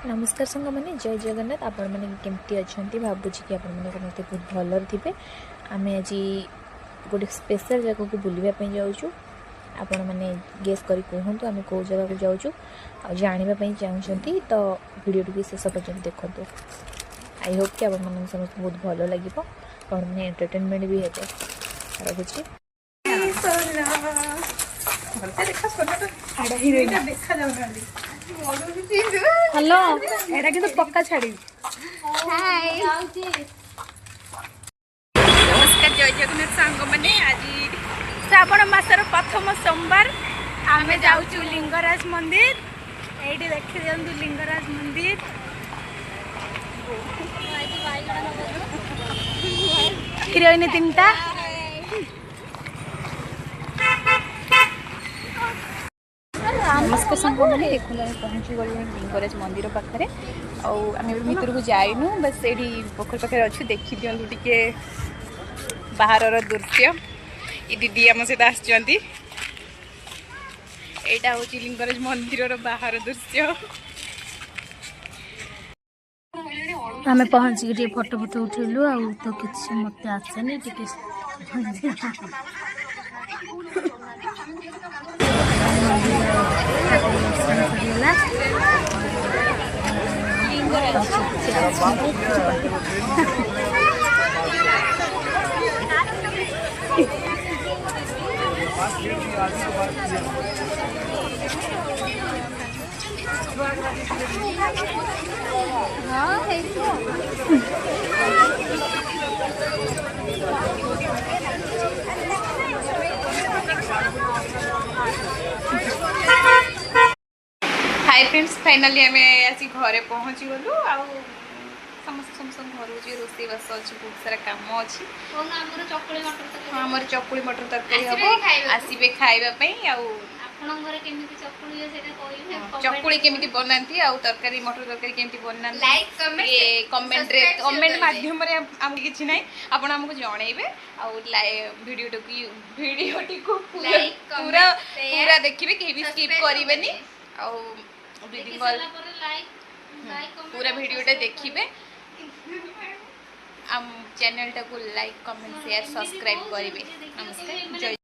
नमस्कार सांग मैंने जय जगन्नाथ आपण मैंने केमती अच्छा भावुची कि आपण मैंने बहुत भल थे। आम आज गोटे स्पेशल जगह को बुलवाई जाऊँ। आपण मैंने गेस कर कहतु आम कौ जगह को जाऊँ आ जानवाई चाहूँगी तो वीडियो टी शेष पर्यटन देखते। आई होप कि आप समस्त बहुत भल लगे और मैंने एंटरटेनमेंट भी है रखुच्छी। हेलो एटा किंतु पक्का छाड़ी। हाय नमस्कार जय जगन्नाथ सांग मैंने आज श्रावण मासर प्रथम सोमवार आमे जाऊँ लिंगराज मंदिर। ये देखी दिखाँ लिंगराज मंदिर हिरोइन तीनटा नमस्कार सांग मैंने देखो पहुँची गलु लिंगराज मंदिर पाखे आम भर को जाइनु बस ये पोखर पाखे अच्छे देखी दिंतु टे बाहर दृश्य। ये दीदी आम सहित आसुँच यहाँ हूँ लिंगराज मंदिर बाहर दृश्य। आमे पहुंची के फोटो फोटो उठेलु आ तो किसी मत आसेनी टिके हाय फ्रेंड्स फाइनली आम आसी घरे पहुँची गलु आ समस्त घर रोसे बास अच्छे बहुत सारा कम अच्छी। आमर चकुली मटर तरकारी हम आसबे खाइबापी चकुली केमी बनाती तरकारी मटर तरकारी केमी बना कमेंट माध्यम किसी ना आपड़ आमको जनइबे वीडियो को पूरा पूरा देखिए कहीं भी स्किप करेंगे पूरा वीडियोटा देखिए आम चैनल टाको लाइक कमेंट शेयर सब्सक्राइब करेंगे। नमस्कार जय।